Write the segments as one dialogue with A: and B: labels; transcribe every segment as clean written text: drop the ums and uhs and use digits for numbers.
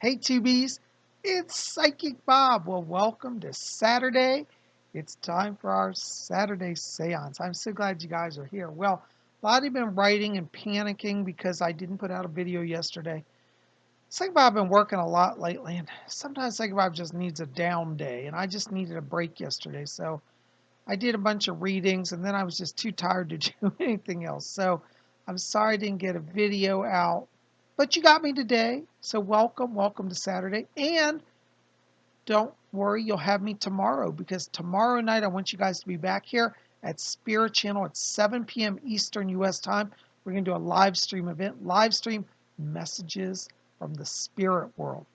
A: Hey, 2Bs, it's Psychic Bob. Well, welcome to Saturday. It's time for our Saturday seance. I'm so glad you guys are here. Well, a lot of you have been writing and panicking because I didn't put out a video yesterday. Psychic Bob has been working a lot lately, and sometimes Psychic Bob just needs a down day, and I just needed a break yesterday. So I did a bunch of readings, and then I was just too tired to do anything else. So I'm sorry I didn't get a video out. But you got me today, so welcome to Saturday. And don't worry, you'll have me tomorrow, because tomorrow night I want you guys to be back here at Spirit Channel at 7 p.m. Eastern U.S. time. We're going to do a live stream event, live stream messages from the spirit world.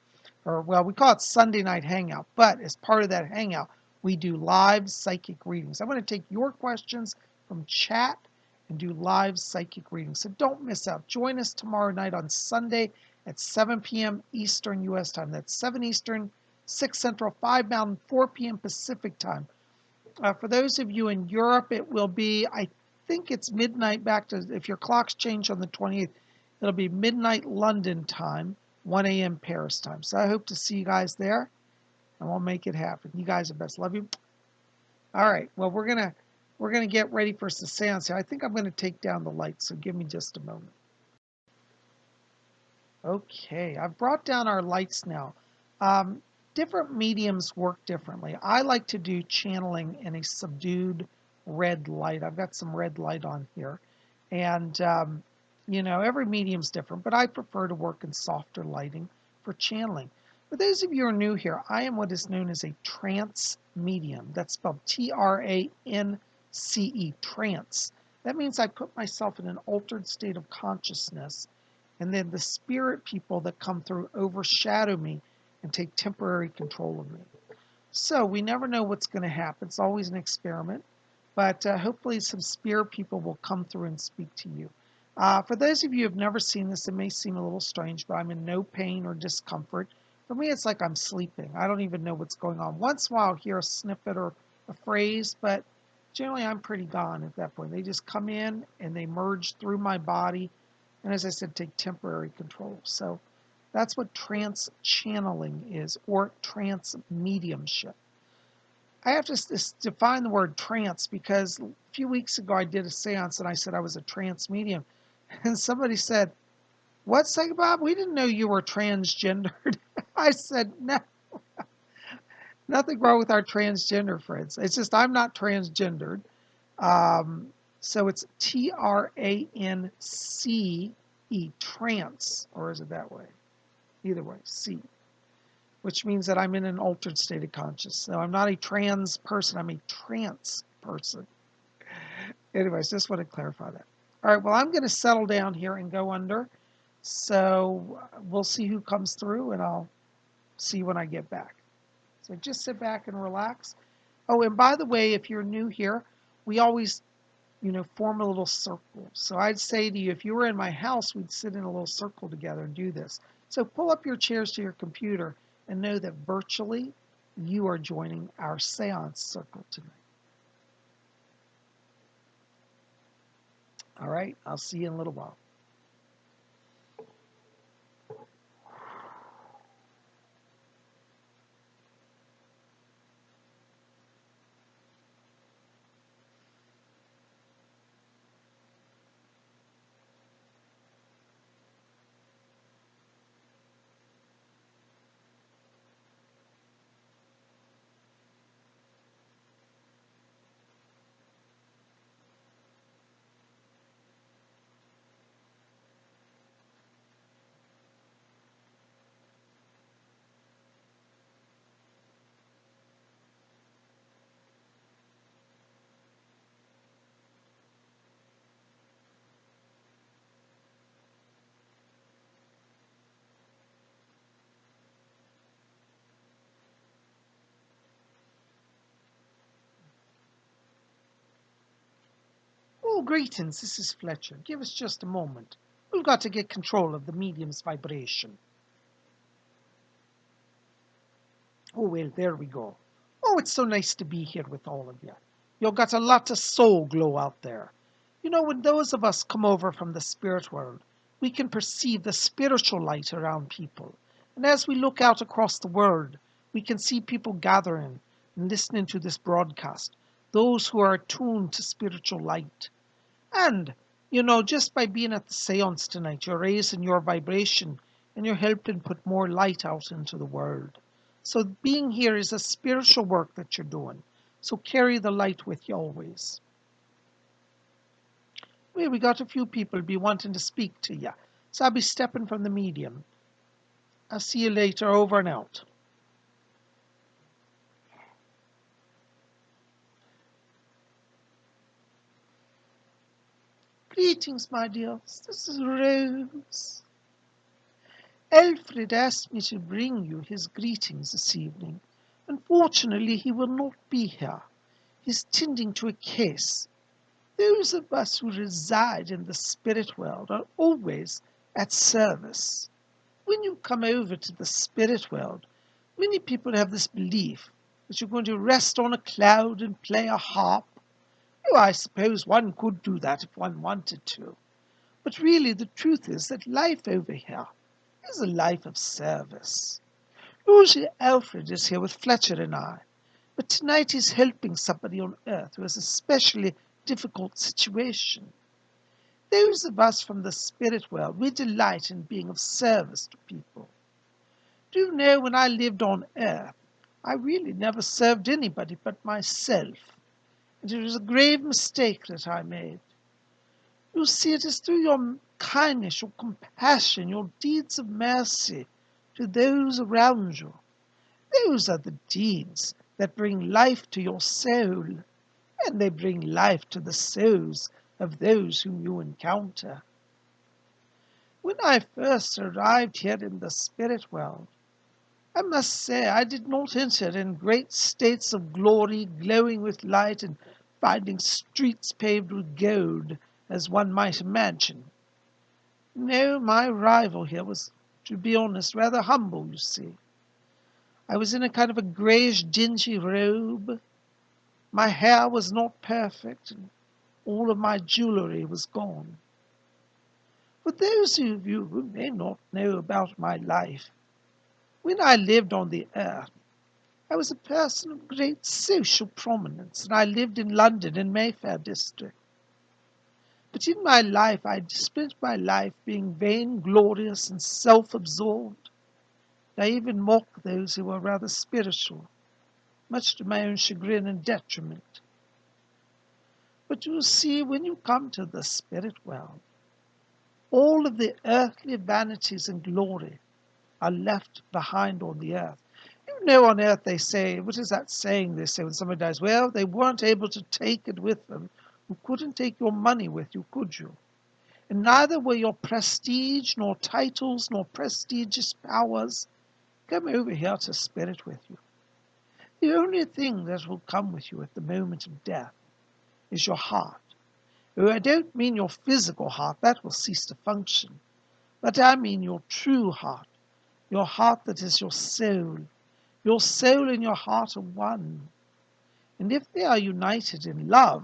A: Or, well, we call it Sunday Night Hangout, but as part of that hangout, we do live psychic readings. I'm going to take your questions from chat and do live psychic readings. So don't miss out. Join us tomorrow night on Sunday at 7 p.m. Eastern U.S. time. That's 7 Eastern, 6 Central, 5 Mountain, 4 p.m. Pacific time. For those of you in Europe, it will be, I think it's midnight back to, if your clocks change on the 28th, it'll be midnight London time, 1 a.m. Paris time. So I hope to see you guys there, and we'll make it happen. You guys are best. Love you. All right. Well, we're gonna get ready for the seance here. I think I'm gonna take down the lights, so give me just a moment. Okay, I've brought down our lights now. Different mediums work differently. I like to do channeling in a subdued red light. I've got some red light on here, and you know, every medium's different, but I prefer to work in softer lighting for channeling. For those of you who are new here, I am what is known as a trance medium. That's spelled Trance, trance. That means I put myself in an altered state of consciousness, and then the spirit people that come through overshadow me and take temporary control of me. So we never know what's going to happen. It's always an experiment, but hopefully some spirit people will come through and speak to you. For those of you who have never seen this, it may seem a little strange, but I'm in no pain or discomfort. For me, it's like I'm sleeping. I don't even know what's going on. Once in a while, I'll hear a snippet or a phrase, but generally I'm pretty gone at that point. They just come in and they merge through my body, and as I said, take temporary control. So that's what trance channeling is, or trance mediumship. I have to define the word trance, because a few weeks ago I did a seance and I said I was a trance medium. And somebody said, "What, Psychic Bob? We didn't know you were transgendered." I said, "No, nothing wrong with our transgender friends. It's just I'm not transgendered." So it's Trance, trance, or is it that way? Either way, C, which means that I'm in an altered state of consciousness. So I'm not a trans person, I'm a trance person. Anyways, just want to clarify that. All right, well, I'm going to settle down here and go under. So we'll see who comes through, and I'll see when I get back. So just sit back and relax. Oh, and by the way, if you're new here, we always, form a little circle. So I'd say to you, if you were in my house, we'd sit in a little circle together and do this. So pull up your chairs to your computer and know that virtually you are joining our seance circle tonight. All right, I'll see you in a little while. Oh, greetings, this is Fletcher. Give us just a moment. We've got to get control of the medium's vibration. Oh, well, there we go. Oh, it's so nice to be here with all of you. You've got a lot of soul glow out there. When those of us come over from the spirit world, we can perceive the spiritual light around people. And as we look out across the world, we can see people gathering and listening to this broadcast, those who are attuned to spiritual light. And, just by being at the seance tonight, you're raising your vibration and you're helping put more light out into the world. So being here is a spiritual work that you're doing. So carry the light with you always. Well, we got a few people be wanting to speak to you. So I'll be stepping from the medium. I'll see you later. Over and out. Greetings, my dears. This is Rose. Alfred asked me to bring you his greetings this evening. Unfortunately, he will not be here. He's tending to a case. Those of us who reside in the spirit world are always at service. When you come over to the spirit world, many people have this belief that you're going to rest on a cloud and play a harp. Oh, I suppose one could do that if one wanted to. But really, the truth is that life over here is a life of service. Usually Alfred is here with Fletcher and I, but tonight he's helping somebody on Earth who has a especially difficult situation. Those of us from the spirit world, we delight in being of service to people. Do you know, when I lived on Earth, I really never served anybody but myself, and it was a grave mistake that I made. You see, it is through your kindness, your compassion, your deeds of mercy to those around you. Those are the deeds that bring life to your soul, and they bring life to the souls of those whom you encounter. When I first arrived here in the spirit world, I must say I did not enter in great states of glory, glowing with light and finding streets paved with gold, as one might imagine. No, my arrival here was, to be honest, rather humble, you see. I was in a kind of a greyish, dingy robe. My hair was not perfect, and all of my jewellery was gone. For those of you who may not know about my life, when I lived on the earth, I was a person of great social prominence, and I lived in London in Mayfair district. But in my life, I spent my life being vainglorious and self-absorbed. I even mocked those who were rather spiritual, much to my own chagrin and detriment. But you see, when you come to the spirit world, all of the earthly vanities and glory are left behind on the earth. You know, on earth they say, what is that saying they say when somebody dies? Well, they weren't able to take it with them. You couldn't take your money with you, could you? And neither were your prestige, nor titles, nor prestigious powers come over here to spirit with you. The only thing that will come with you at the moment of death is your heart. Oh, I don't mean your physical heart, that will cease to function, but I mean your true heart, your heart that is your soul. Your soul and your heart are one. And if they are united in love,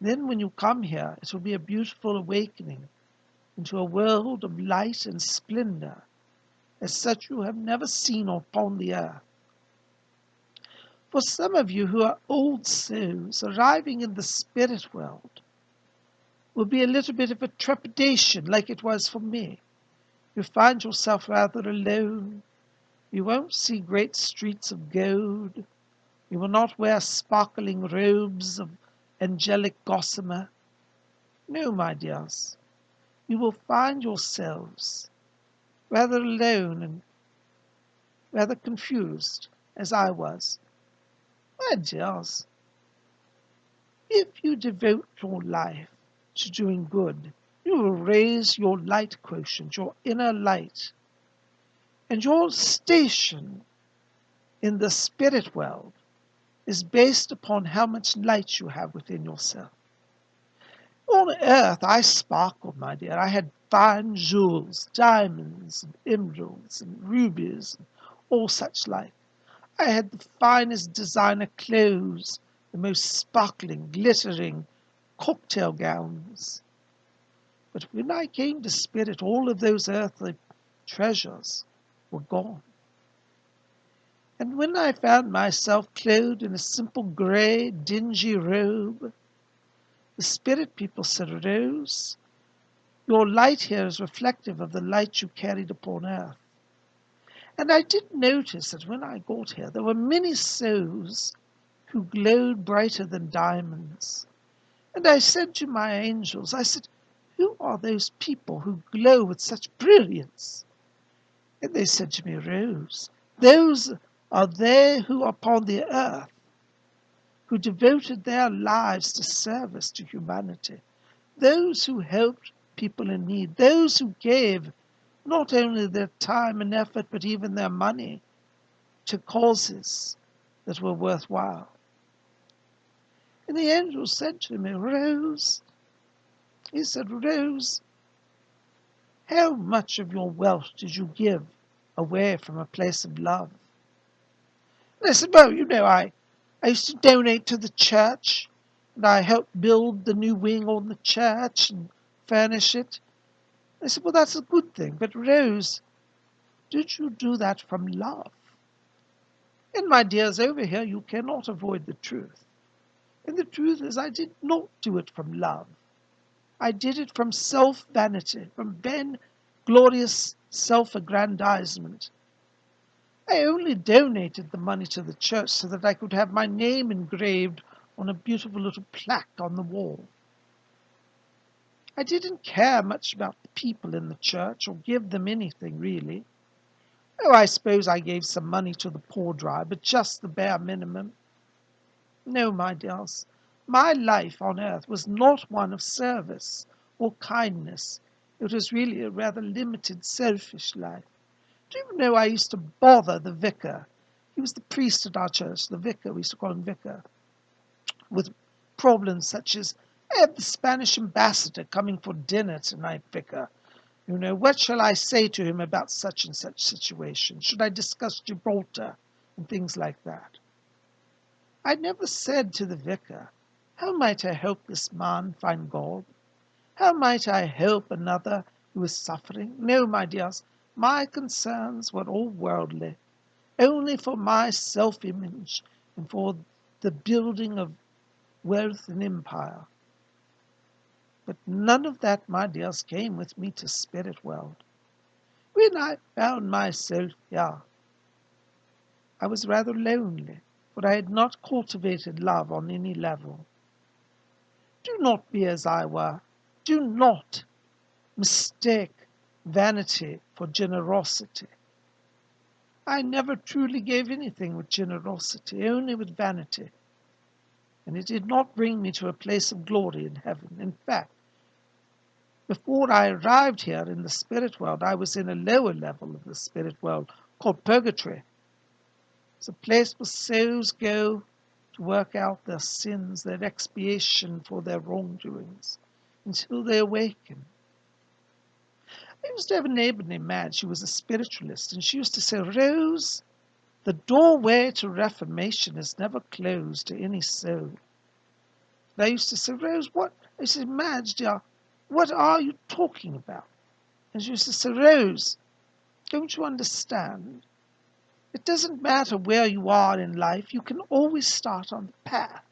A: then when you come here, it will be a beautiful awakening into a world of light and splendor, as such you have never seen upon the earth. For some of you who are old souls, arriving in the spirit world will be a little bit of a trepidation, like it was for me. You find yourself rather alone. You won't see great streets of gold. You will not wear sparkling robes of angelic gossamer. No, my dears, you will find yourselves rather alone and rather confused, as I was. My dears, if you devote your life to doing good, you will raise your light quotient, your inner light, and your station in the spirit world is based upon how much light you have within yourself. On earth, I sparkled, my dear. I had fine jewels, diamonds, and emeralds, and rubies, and all such like. I had the finest designer clothes, the most sparkling, glittering cocktail gowns. But when I came to spirit, all of those earthly treasures were gone. And when I found myself clothed in a simple grey, dingy robe, the spirit people said, Rose, your light here is reflective of the light you carried upon earth. And I did notice that when I got here, there were many souls who glowed brighter than diamonds. And I said to my angels, I said, who are those people who glow with such brilliance? And they said to me, Rose, those are they who upon the earth, who devoted their lives to service to humanity, those who helped people in need, those who gave not only their time and effort, but even their money to causes that were worthwhile. And the angel said to me, Rose, he said, Rose, how much of your wealth did you give away from a place of love? And I said, well, I used to donate to the church, and I helped build the new wing on the church and furnish it. I said, well, that's a good thing. But Rose, did you do that from love? And my dears, over here, you cannot avoid the truth. And the truth is, I did not do it from love. I did it from self-vanity, from vain-glorious self-aggrandizement. I only donated the money to the church so that I could have my name engraved on a beautiful little plaque on the wall. I didn't care much about the people in the church or give them anything, really. Oh, I suppose I gave some money to the poor dry, but just the bare minimum. No, my dears, my life on earth was not one of service or kindness. It was really a rather limited, selfish life. Do you know I used to bother the vicar? He was the priest at our church, the vicar, we used to call him vicar, with problems such as, I have the Spanish ambassador coming for dinner tonight, vicar. What shall I say to him about such and such situation? Should I discuss Gibraltar and things like that? I never said to the vicar, how might I help this man find God? How might I help another who is suffering? No, my dears, my concerns were all worldly, only for my self-image and for the building of wealth and empire. But none of that, my dears, came with me to spirit world. When I found myself here, I was rather lonely, for I had not cultivated love on any level. Do not be as I were. Do not mistake vanity for generosity. I never truly gave anything with generosity, only with vanity. And it did not bring me to a place of glory in heaven. In fact, before I arrived here in the spirit world, I was in a lower level of the spirit world called purgatory. It's a place where souls go to work out their sins, their expiation for their wrongdoings, until they awaken. I used to have a neighbor named Madge. She was a spiritualist, and she used to say, Rose, the doorway to reformation is never closed to any soul. And I used to say, Rose, what? I said, Madge, dear, what are you talking about? And she used to say, Rose, don't you understand? It doesn't matter where you are in life. You can always start on the path.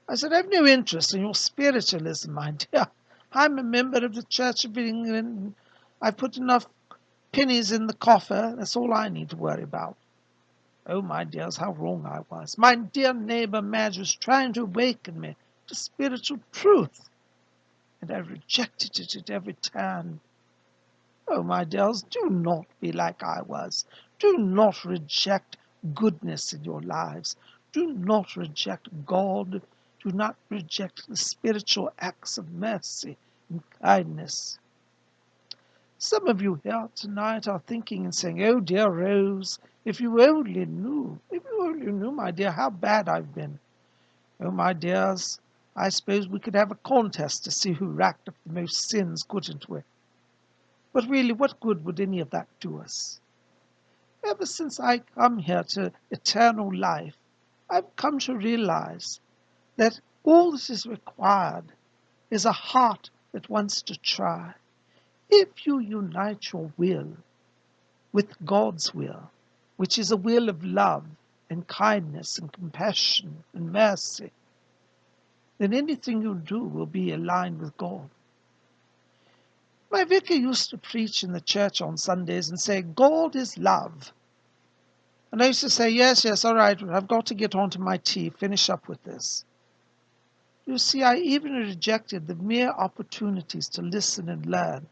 A: I said, I have no interest in your spiritualism, my dear. I'm a member of the Church of England, and I've put enough pennies in the coffer. That's all I need to worry about. Oh, my dears, how wrong I was. My dear neighbor Madge was trying to awaken me to spiritual truth, and I rejected it at every turn. Oh, my dears, do not be like I was. Do not reject goodness in your lives. Do not reject God. Do not reject the spiritual acts of mercy and kindness. Some of you here tonight are thinking and saying, oh, dear Rose, if you only knew, my dear, how bad I've been. Oh, my dears, I suppose we could have a contest to see who racked up the most sins, couldn't we? But really, what good would any of that do us? Ever since I come here to eternal life, I've come to realize that all that is required is a heart that wants to try. If you unite your will with God's will, which is a will of love and kindness and compassion and mercy, then anything you do will be aligned with God. My vicar used to preach in the church on Sundays and say, God is love. And I used to say, yes, all right, I've got to get on to my tea, finish up with this. You see, I even rejected the mere opportunities to listen and learn.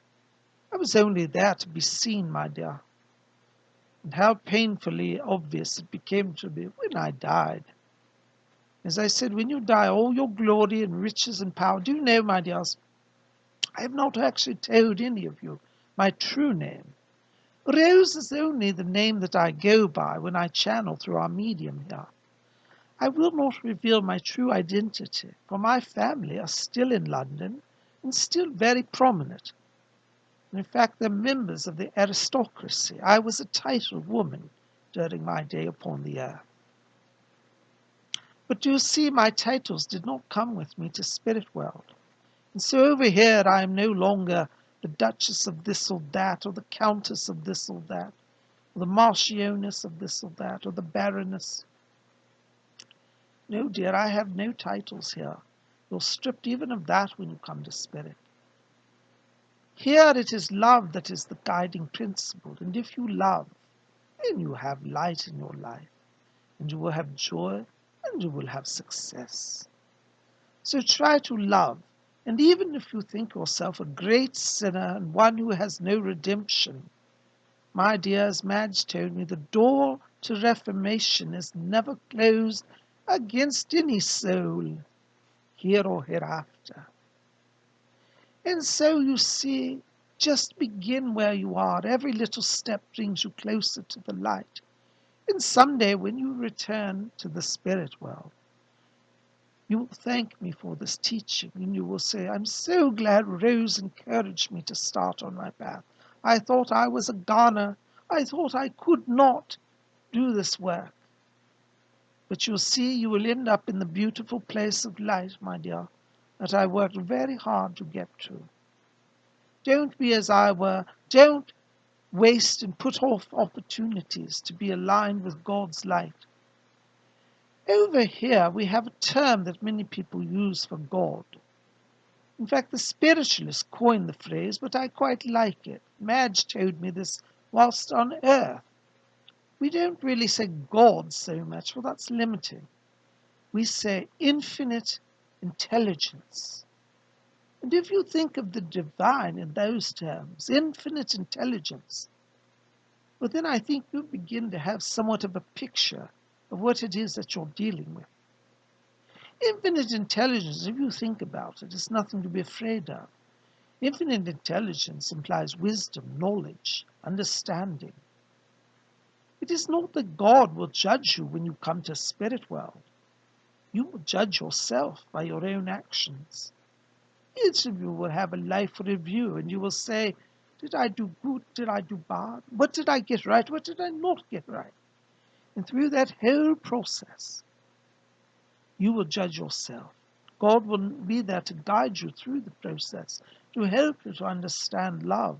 A: I was only there to be seen, my dear. And how painfully obvious it became to me when I died. As I said, when you die, all your glory and riches and power. Do you know, my dears, I have not actually told any of you my true name. Rose is only the name that I go by when I channel through our medium here. I will not reveal my true identity, for my family are still in London and still very prominent. In fact, they're members of the aristocracy. I was a titled woman during my day upon the earth. But you see, my titles did not come with me to spirit world. And so over here I am no longer the Duchess of this or that, or the Countess of this or that, or the Marchioness of this or that, or the Baroness. No, dear, I have no titles here. You're stripped even of that when you come to spirit. Here it is love that is the guiding principle, and if you love, then you have light in your life, and you will have joy, and you will have success. So try to love, and even if you think yourself a great sinner and one who has no redemption, my dear, as Madge told me, the door to reformation is never closed against any soul, here or hereafter. And so you see, just begin where you are. Every little step brings you closer to the light. And someday when you return to the spirit world, you will thank me for this teaching, and you will say, I'm so glad Rose encouraged me to start on my path. I thought I was a goner. I thought I could not do this work. But you'll see, you will end up in the beautiful place of light, my dear, that I worked very hard to get to. Don't be as I were. Don't waste and put off opportunities to be aligned with God's light. Over here, we have a term that many people use for God. In fact, the Spiritualists coined the phrase, but I quite like it. Madge told me this whilst on earth. We don't really say God so much, for that's limiting. We say infinite intelligence. And if you think of the divine in those terms, infinite intelligence, well, then I think you begin to have somewhat of a picture of what it is that you're dealing with. Infinite intelligence, if you think about it, is nothing to be afraid of. Infinite intelligence implies wisdom, knowledge, understanding. It is not that God will judge you when you come to spirit world. You will judge yourself by your own actions. Each of you will have a life review, and you will say, did I do good? Did I do bad? What did I get right? What did I not get right? And through that whole process, you will judge yourself. God will be there to guide you through the process, to help you to understand love.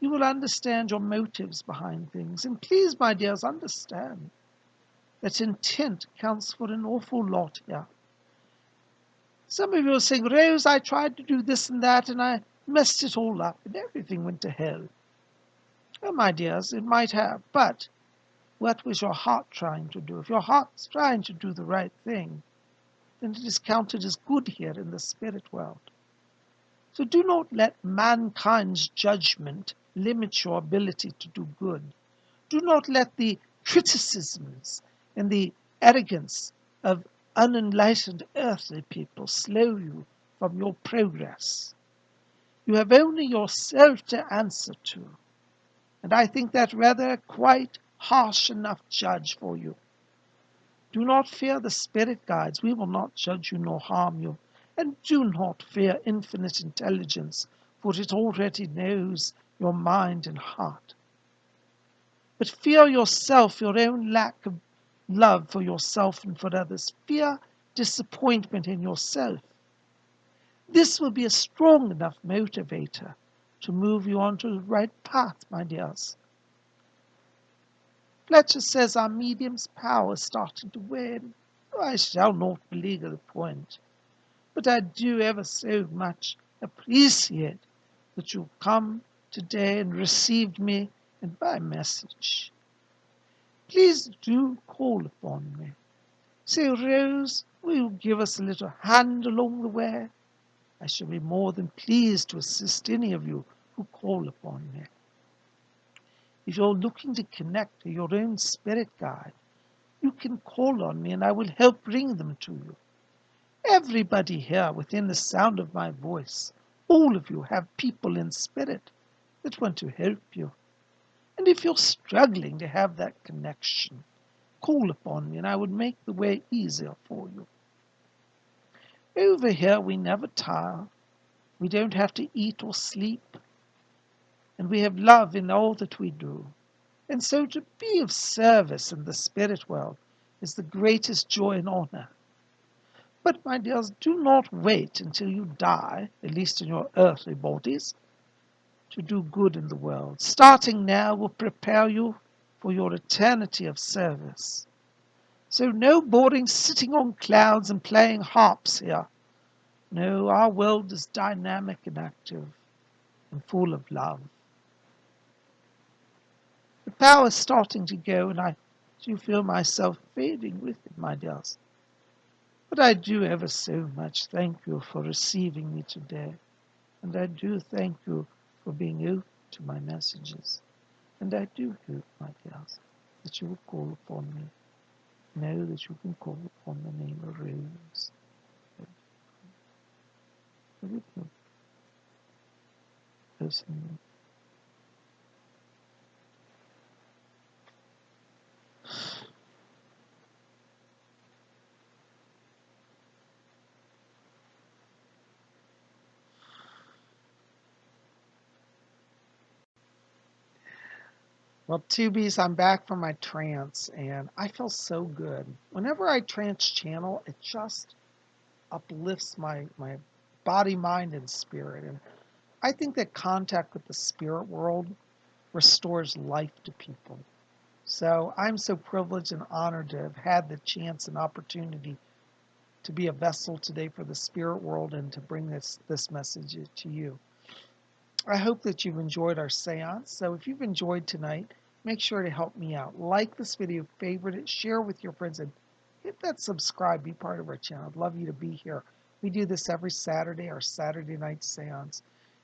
A: You will understand your motives behind things. And please, my dears, understand that intent counts for an awful lot here. Some of you are saying, Rose, I tried to do this and that, and I messed it all up, and everything went to hell. Oh, my dears, it might have, but what was your heart trying to do? If your heart's trying to do the right thing, then it is counted as good here in the spirit world. So do not let mankind's judgment limit your ability to do good. Do not let the criticisms and the arrogance of unenlightened earthly people slow you from your progress. You have only yourself to answer to, and I think that rather quite harsh enough judge for you. Do not fear the spirit guides. We will not judge you nor harm you. And do not fear infinite intelligence, for it already knows your mind and heart. But fear yourself, your own lack of love for yourself and for others. Fear disappointment in yourself. This will be a strong enough motivator to move you onto the right path, my dears. Fletcher says our medium's power is starting to wane. I shall not belabor the point, but I do ever so much appreciate that you come today and received me and my message. Please do call upon me. Say, Rose, will you give us a little hand along the way? I shall be more than pleased to assist any of you who call upon me. If you're looking to connect to your own spirit guide, you can call on me and I will help bring them to you. Everybody here within the sound of my voice, all of you have people in spirit that want to help you. And if you're struggling to have that connection, call upon me and I would make the way easier for you. Over here we never tire. We don't have to eat or sleep. And we have love in all that we do. And so to be of service in the spirit world is the greatest joy and honor. But, my dears, do not wait until you die, at least in your earthly bodies, to do good in the world. Starting now will prepare you for your eternity of service. So no boring sitting on clouds and playing harps here. No, our world is dynamic and active and full of love. The power is starting to go, and I do feel myself fading with it, my dears. But I do ever so much thank you for receiving me today, and I do thank you for being open to my messages. And I do hope, my dears, that you will call upon me. Know that you can call upon the name of Rose. Personally. Well, Tubies, I'm back from my trance, and I feel so good. Whenever I trance channel, it just uplifts my body, mind, and spirit. And I think that contact with the spirit world restores life to people. So I'm so privileged and honored to have had the chance and opportunity to be a vessel today for the spirit world and to bring this message to you. I hope that you've enjoyed our seance. So if you've enjoyed tonight, make sure to help me out. Like this video, favorite it, share with your friends, and hit that subscribe. Be part of our channel. I'd love you to be here. We do this every Saturday, our Saturday night seance.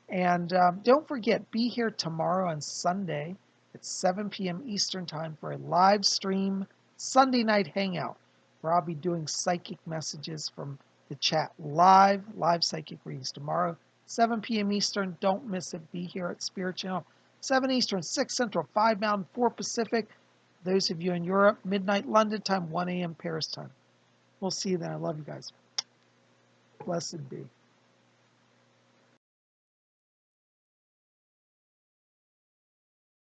A: And don't forget, be here tomorrow on Sunday at 7 p.m. Eastern Time for a live stream Sunday night hangout where I'll be doing psychic messages from the chat live psychic readings tomorrow, 7 p.m. Eastern. Don't miss it. Be here at Spirit Channel, 7 Eastern, 6 Central, 5 Mountain, 4 Pacific. Those of you in Europe, midnight London time, 1 a.m. Paris time. We'll see you then. I love you guys. Blessed be.